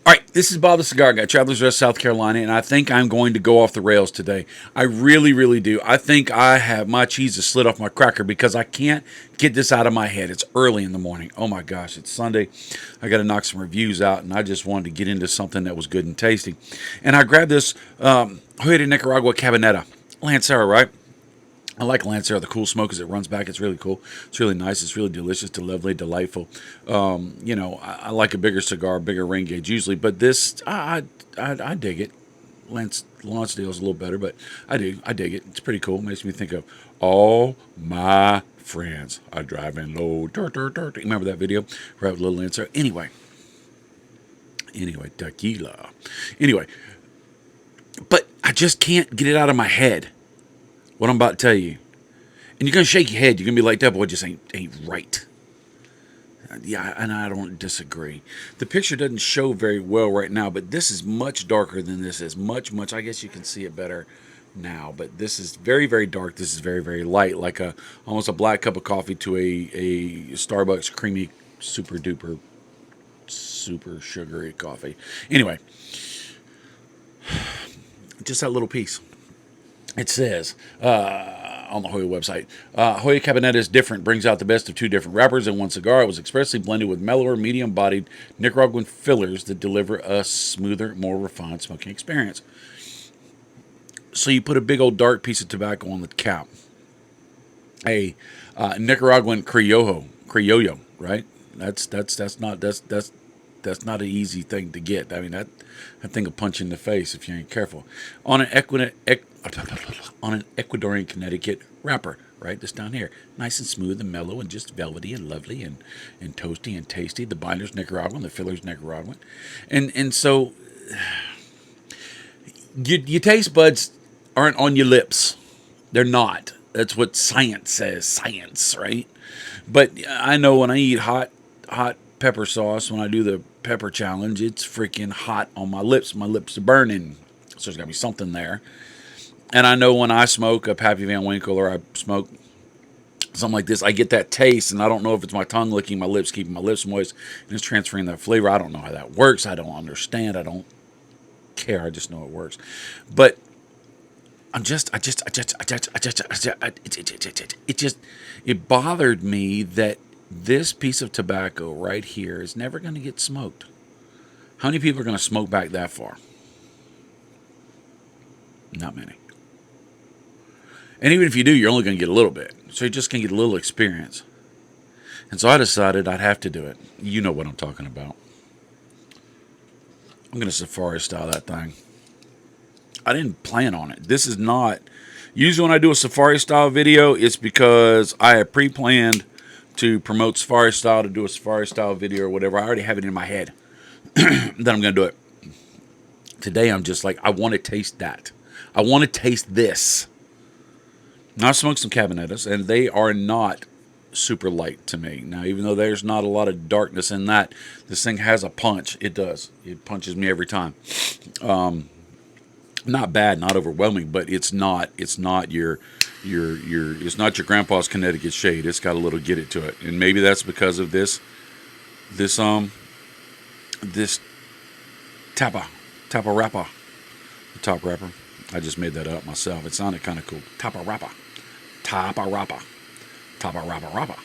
All right, this is Bob the Cigar Guy, Travelers Rest, South Carolina, and I think I'm going to go off the rails today. I really, really do. I think I have my cheese has slid off my cracker because I can't get this out of my head. It's early in the morning. Oh my gosh, it's Sunday. I got to knock some reviews out, and I just wanted to get into something that was good and tasty. And I grabbed this Joya de Nicaragua Cabinetta. Lancero, right? I like Lancero, the cool smoke as it runs back. It's really cool. It's really nice. It's really delicious, lovely, delightful. I like a bigger cigar, bigger ring gauge usually, but this, I dig it. Launch deal is a little better, but I do. I dig it. It's pretty cool. It makes me think of all my friends are driving low. Remember that video? Right with little Lancero. Anyway, tequila. Anyway, but I just can't get it out of my head what I'm about to tell you. And you're going to shake your head. You're going to be like, that boy just ain't right. Yeah, and I don't disagree. The picture doesn't show very well right now, but this is much darker than this is. Much. I guess you can see it better now, but this is very, very dark. This is very, very light, like almost a black cup of coffee to a Starbucks creamy, super duper, super sugary coffee. Anyway, just that little piece. It says on the Joya website, Joya Cabinetta is different, brings out the best of two different wrappers in one cigar. It was expressly blended with mellower, medium-bodied Nicaraguan fillers that deliver a smoother, more refined smoking experience. So you put a big old dark piece of tobacco on the cap, a Nicaraguan criollo, right? That's not an easy thing to get. I mean that thing will punch you in the face if you ain't careful. On an Ecuadorian Connecticut wrapper, right? This down here, nice and smooth and mellow and just velvety and lovely and toasty and tasty. The binder's Nicaraguan, the filler's Nicaraguan, and so your taste buds aren't on your lips. They're not. That's what science says. Science, right? But I know when I eat hot pepper sauce, when I do the pepper challenge, it's freaking hot on my lips. My lips are burning. So there's got to be something there. And I know when I smoke a Pappy Van Winkle or I smoke something like this, I get that taste, and I don't know if it's my tongue licking my lips, keeping my lips moist, and it's transferring that flavor. I don't know how that works. I don't understand. I don't care. I just know it works. But it bothered me that this piece of tobacco right here is never going to get smoked. How many people are going to smoke back that far? Not many. And even if you do, you're only going to get a little bit. So you're just going to get a little experience. And so I decided I'd have to do it. You know what I'm talking about. I'm going to safari style that thing. I didn't plan on it. This is not... Usually when I do a safari style video, it's because I have pre-planned to promote safari style, to do a safari style video or whatever. I already have it in my head that I'm going to do it. Today I'm just like, I want to taste that. I want to taste this. Now I've smoked some Cabinettas, and they are not super light to me. Now, even though there's not a lot of darkness in that, this thing has a punch. It does. It punches me every time. Not bad, not overwhelming, but it's not your it's not your grandpa's Connecticut shade. It's got a little get it to it, and maybe that's because of this tapa wrapper, the top wrapper. I just made that up myself. It sounded kind of cool. Tapa wrapper, tapa wrapper, tapa wrapper wrapper,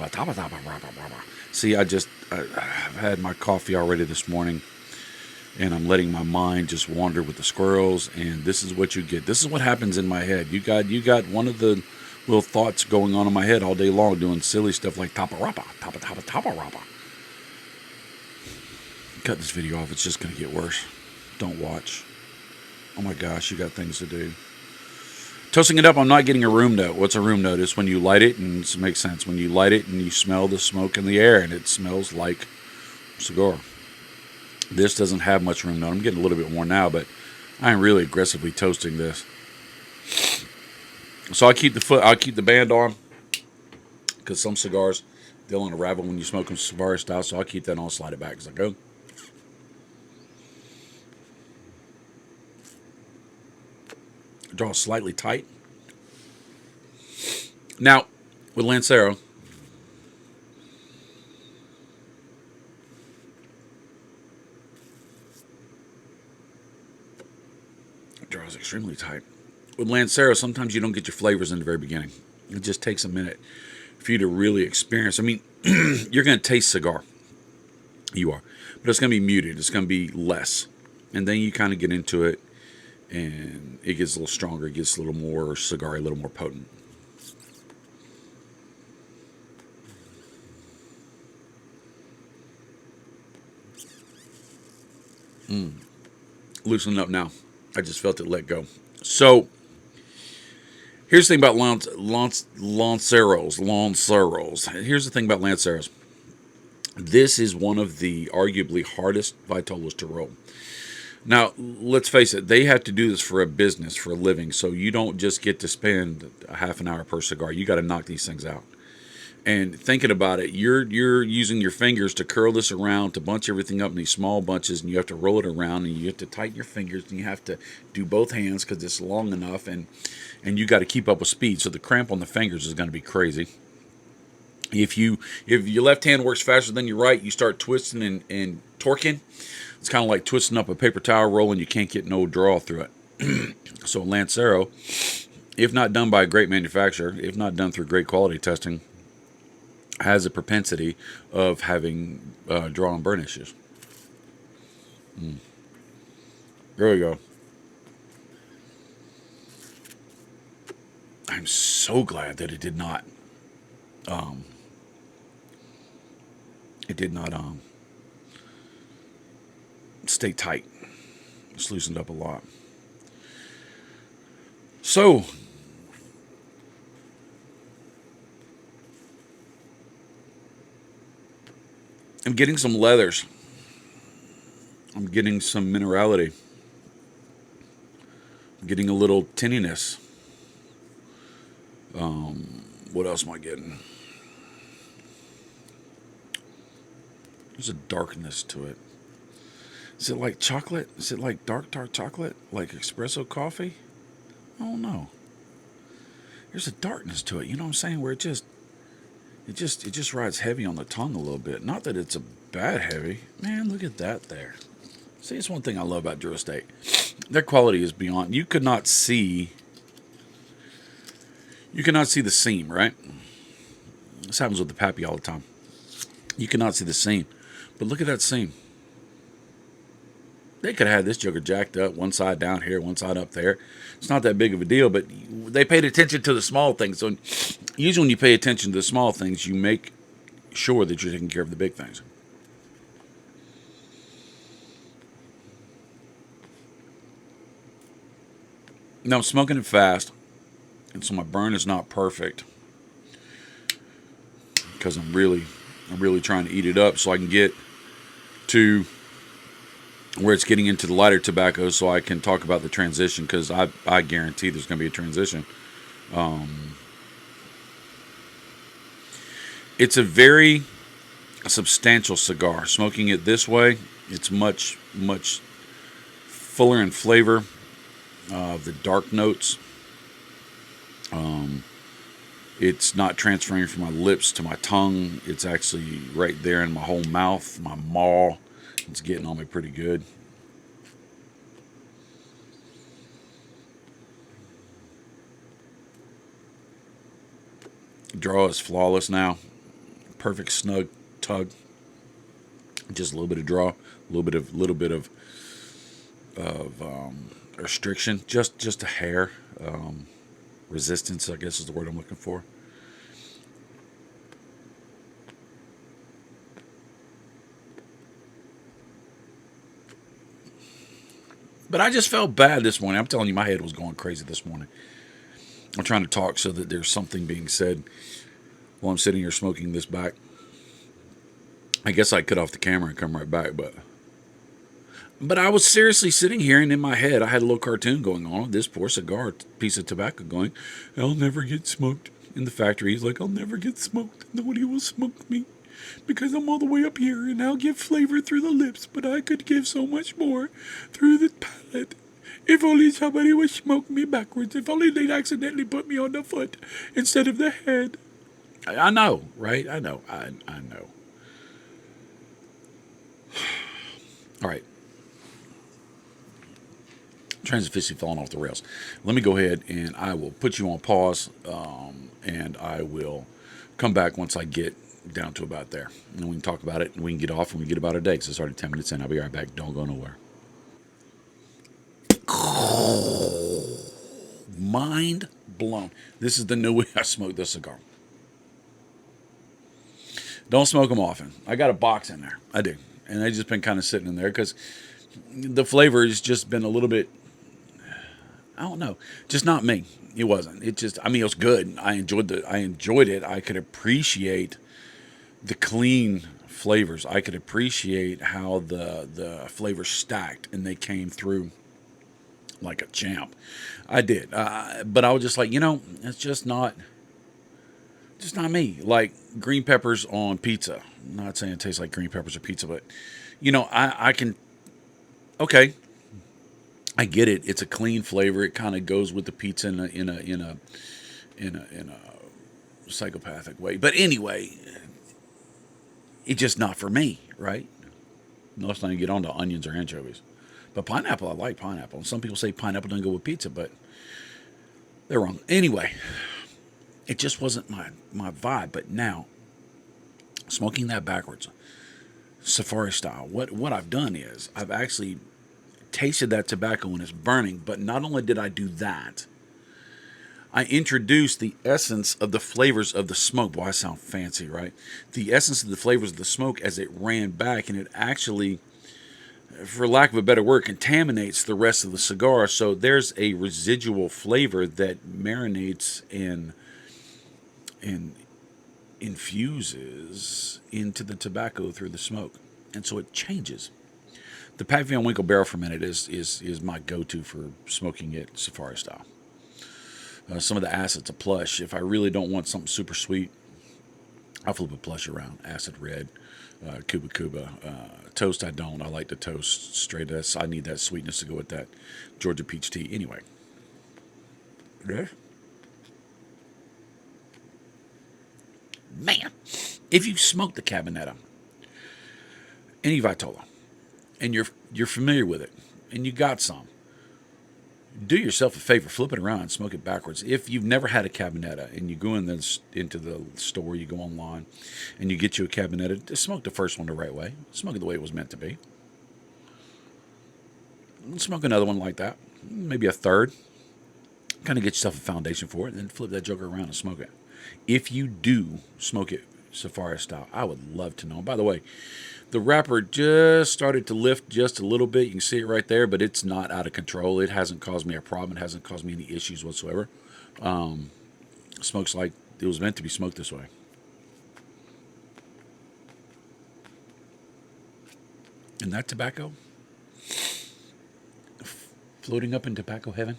tapa wrapper. See, I've had my coffee already this morning, and I'm letting my mind just wander with the squirrels, and this is what you get. This is what happens in my head. You got one of the little thoughts going on in my head all day long, doing silly stuff like tapa wrapper, tapa wrapper. Cut this video off. It's just going to get worse. Don't watch. Oh my gosh, you got things to do. Toasting it up, I'm not getting a room note. What's a room note? It's when you light it, and it makes sense. When you light it and you smell the smoke in the air, and it smells like cigar. This doesn't have much room note. I'm getting a little bit more now, but I'm really aggressively toasting this. So I'll keep the band on, because some cigars, they'll unravel when you smoke them safari style, so I'll keep that on, slide it back as I go. Draw slightly tight. Now, with Lancero, Draws extremely tight. With Lancero, sometimes you don't get your flavors in the very beginning. It just takes a minute for you to really experience. I mean, you're going to taste cigar. You are. But it's going to be muted. It's going to be less. And then you kind of get into it, and it gets a little stronger. It gets a little more cigar, a little more potent. Loosening up now. I just felt it let go. So, here's the thing about Lanceros. Here's the thing about Lanceros. This is one of the arguably hardest vitolas to roll. Now, let's face it, they have to do this for a business, for a living, so you don't just get to spend a half an hour per cigar. You got to knock these things out. And thinking about it, you're using your fingers to curl this around, to bunch everything up in these small bunches, and you have to roll it around, and you have to tighten your fingers, and you have to do both hands because it's long enough, and you got to keep up with speed. So the cramp on the fingers is going to be crazy. If your left hand works faster than your right, you start twisting and torquing. It's kind of like twisting up a paper towel roll, and you can't get no draw through it. So Lancero, if not done by a great manufacturer, if not done through great quality testing, has a propensity of having draw and burn issues. There we go. I'm so glad that it did not. Stay tight. It's loosened up a lot. So, I'm getting some leathers. I'm getting some minerality. I'm getting a little tinniness. What else am I getting? There's a darkness to it. Is it like chocolate? Is it like dark chocolate? Like espresso coffee? I don't know. There's a darkness to it. You know what I'm saying? Where it just rides heavy on the tongue a little bit. Not that it's a bad heavy. Man, look at that there. See, it's one thing I love about Drew Estate. Their quality is beyond. You could not see the seam, right? This happens with the Pappy all the time. You cannot see the seam. But look at that seam. They could have had this joker jacked up, one side down here, one side up there. It's not that big of a deal, but they paid attention to the small things. So usually when you pay attention to the small things, you make sure that you're taking care of the big things. Now I'm smoking it fast, and so my burn is not perfect because I'm really trying to eat it up so I can get to where it's getting into the lighter tobacco so I can talk about the transition, because I guarantee there's going to be a transition. It's a very substantial cigar. Smoking it this way, it's much fuller in flavor. The dark notes. It's not transferring from my lips to my tongue. It's actually right there in my whole mouth, my maw. It's getting on me pretty good. Draw is flawless now. Perfect snug tug. Just a little bit of draw, a little bit of restriction, just a hair. Resistance, I guess, is the word I'm looking for. But I just felt bad this morning. I'm telling you, my head was going crazy this morning. I'm trying to talk so that there's something being said while I'm sitting here smoking this back. I guess I'd cut off the camera and come right back, but I was seriously sitting here, and in my head, I had a little cartoon going on. This poor cigar, piece of tobacco going, I'll never get smoked. In the factory, he's like, I'll never get smoked. Nobody will smoke me because I'm all the way up here, and I'll give flavor through the lips, but I could give so much more through the palate. If only somebody would smoke me backwards. If only they'd accidentally put me on the foot instead of the head. I know, right? I know. I know. All right. Train's officially falling off the rails. Let me go ahead and I will put you on pause, and I will come back once I get down to about there. And we can talk about it, and we can get off, and we get about a day because it's already 10 minutes in. I'll be right back. Don't go nowhere. Mind blown. This is the new way I smoke this cigar. Don't smoke them often. I got a box in there. I do. And they've just been kind of sitting in there because the flavor has just been a little bit, I don't know, just not me. It wasn't. It just, I mean, it was good. I enjoyed it. I could appreciate the clean flavors. I could appreciate how the flavors stacked and they came through like a champ. I did. But I was just like, it's just not me. Like green peppers on pizza. I'm not saying it tastes like green peppers or pizza, but I can, okay, I get it. It's a clean flavor. It kind of goes with the pizza in a psychopathic way. But anyway, it's just not for me, right? No, let's not even get on to onions or anchovies. But pineapple, I like pineapple. And some people say pineapple doesn't go with pizza, but they're wrong. Anyway, it just wasn't my vibe. But now, smoking that backwards, safari style, what I've done is I've actually tasted that tobacco when it's burning, but not only did I do that, I introduced the essence of the flavors of the smoke. Boy, I sound fancy, right? The essence of the flavors of the smoke as it ran back, and it actually, for lack of a better word, contaminates the rest of the cigar. So there's a residual flavor that marinates and infuses into the tobacco through the smoke, and so it changes. The Pappy Van Winkle barrel fermented is my go-to for smoking it safari style. Some of the acids, a plush. If I really don't want something super sweet, I'll flip a plush around. Acid red, Cuba. Toast, I don't. I like the toast straight. I need that sweetness to go with that Georgia peach tea. Anyway. Man, if you smoke the Cabinetta, any Vitola, and you're familiar with it, and you got some, do yourself a favor, flip it around and smoke it backwards. If you've never had a Cabinetta and you go into the store, you go online, and you get you a Cabinetta, just smoke the first one the right way. Smoke it the way it was meant to be. Smoke another one like that, maybe a third. Kind of get yourself a foundation for it, and then flip that joker around and smoke it. If you do smoke it safari style, I would love to know. By the way, the wrapper just started to lift just a little bit. You can see it right there, but it's not out of control. It hasn't caused me a problem. It hasn't caused me any issues whatsoever. Smokes like it was meant to be smoked this way. And that tobacco, floating up in tobacco heaven,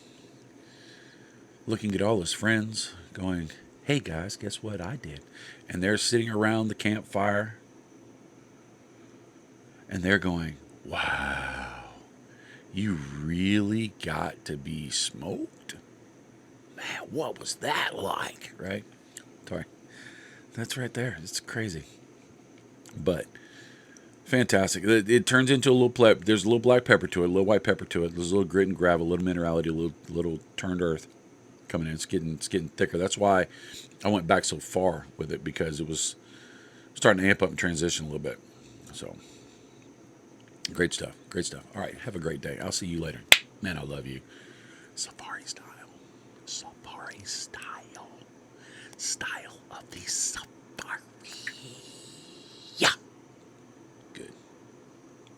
looking at all his friends, going, hey guys, guess what I did? And they're sitting around the campfire, and they're going, wow, you really got to be smoked? Man, what was that like, right? Sorry. That's right there. It's crazy. But fantastic. It turns into a little there's a little black pepper to it, a little white pepper to it. There's a little grit and gravel, a little minerality, a little turned earth coming in. It's getting thicker. That's why I went back so far with it, because it was starting to amp up and transition a little bit. So great stuff. Great stuff. All right. Have a great day. I'll see you later. Man, I love you. Safari style. Safari style.